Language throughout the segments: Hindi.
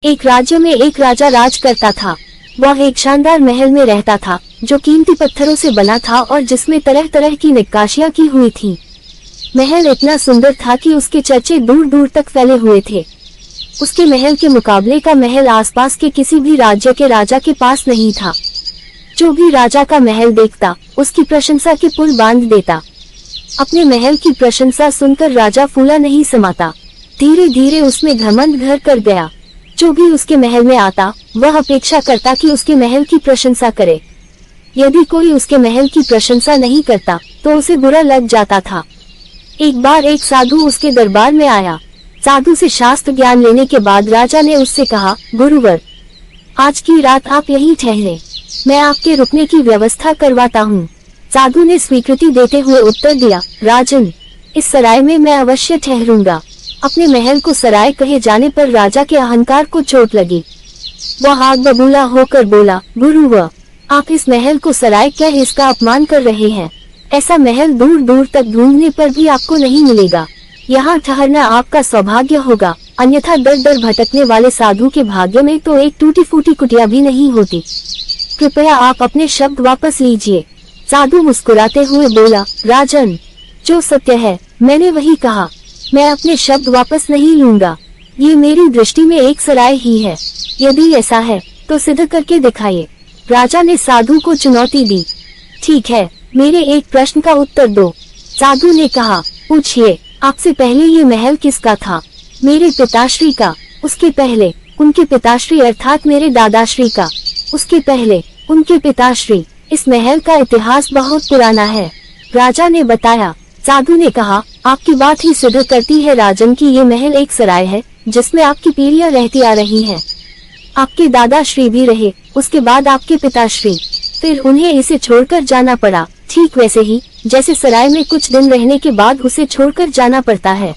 एक राज्य में एक राजा राज करता था। वह एक शानदार महल में रहता था जो कीमती पत्थरों से बना था और जिसमें तरह तरह की नक्काशियां की हुई थी। महल इतना सुंदर था कि उसके चर्चे दूर दूर तक फैले हुए थे। उसके महल के मुकाबले का महल आसपास के किसी भी राज्य के राजा के पास नहीं था। जो भी राजा का महल देखता उसकी प्रशंसा के पुल बांध देता। अपने महल की प्रशंसा सुनकर राजा फूला नहीं समाता। धीरे धीरे उसमें घमंड घर कर गया। जो भी उसके महल में आता वह अपेक्षा करता कि उसके महल की प्रशंसा करे। यदि कोई उसके महल की प्रशंसा नहीं करता तो उसे बुरा लग जाता था। एक बार एक साधु उसके दरबार में आया। साधु से शास्त्र ज्ञान लेने के बाद राजा ने उससे कहा, गुरुवर, आज की रात आप यहीं ठहरे, मैं आपके रुकने की व्यवस्था करवाता हूँ। साधु ने स्वीकृति देते हुए उत्तर दिया, राजन, इस सराय में मैं अवश्य ठहरूंगा। अपने महल को सराय कहे जाने पर राजा के अहंकार को चोट लगी। वह आग बबूला होकर बोला, गुरुवर, आप इस महल को सराय कह इसका अपमान कर रहे हैं। ऐसा महल दूर दूर तक ढूंढने पर भी आपको नहीं मिलेगा। यहाँ ठहरना आपका सौभाग्य होगा, अन्यथा दर दर भटकने वाले साधु के भाग्य में तो एक टूटी फूटी कुटिया भी नहीं होती। कृपया आप अपने शब्द वापस लीजिए। साधु मुस्कुराते हुए बोला, राजन, जो सत्य है मैंने वही कहा, मैं अपने शब्द वापस नहीं लूंगा। ये मेरी दृष्टि में एक सराय ही है। यदि ऐसा है तो सिद्ध करके दिखाइए। राजा ने साधु को चुनौती दी। ठीक है, मेरे एक प्रश्न का उत्तर दो। साधु ने कहा, पूछिए। आपसे पहले ये महल किसका था? मेरे पिताश्री का। उसके पहले उनके पिताश्री अर्थात मेरे दादाश्री का। उसके पहले उनके पिताश्री। इस महल का इतिहास बहुत पुराना है, राजा ने बताया। साधु ने कहा, आपकी बात ही सिद्ध करती है राजन कि ये महल एक सराय है जिसमें आपकी पीढ़ियां रहती आ रही हैं। आपके दादाश्री भी रहे, उसके बाद आपके पिताश्री, फिर उन्हें इसे छोड़कर जाना पड़ा। ठीक वैसे ही जैसे सराय में कुछ दिन रहने के बाद उसे छोड़कर जाना पड़ता है।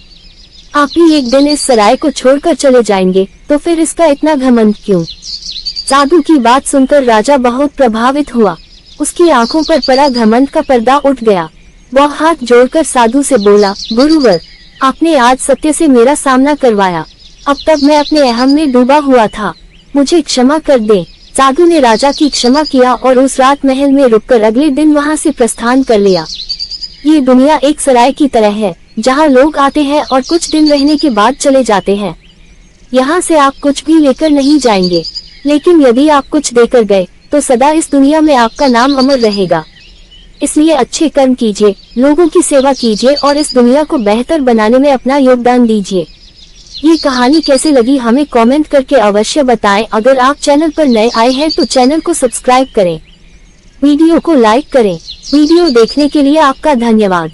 आप भी एक दिन इस सराय को छोड़कर चले जाएंगे, तो फिर इसका इतना घमंड क्यों? साधु की बात सुनकर राजा बहुत प्रभावित हुआ। उसकी आंखों पर पड़ा घमंड का पर्दा उठ गया। वह हाथ जोड़कर साधु से बोला, गुरुवर, आपने आज सत्य से मेरा सामना करवाया। अब तक मैं अपने अहम में डूबा हुआ था, मुझे क्षमा कर दे। साधु ने राजा की क्षमा किया और उस रात महल में रुककर अगले दिन वहां से प्रस्थान कर लिया। ये दुनिया एक सराय की तरह है जहां लोग आते हैं और कुछ दिन रहने के बाद चले जाते हैं। यहाँ से आप कुछ भी लेकर नहीं जाएंगे, लेकिन यदि आप कुछ देकर गए तो सदा इस दुनिया में आपका नाम अमर रहेगा। इसलिए अच्छे कर्म कीजिए, लोगों की सेवा कीजिए और इस दुनिया को बेहतर बनाने में अपना योगदान दीजिए। ये कहानी कैसे लगी हमें कमेंट करके अवश्य बताएं। अगर आप चैनल पर नए आए हैं तो चैनल को सब्सक्राइब करें, वीडियो को लाइक करें। वीडियो देखने के लिए आपका धन्यवाद।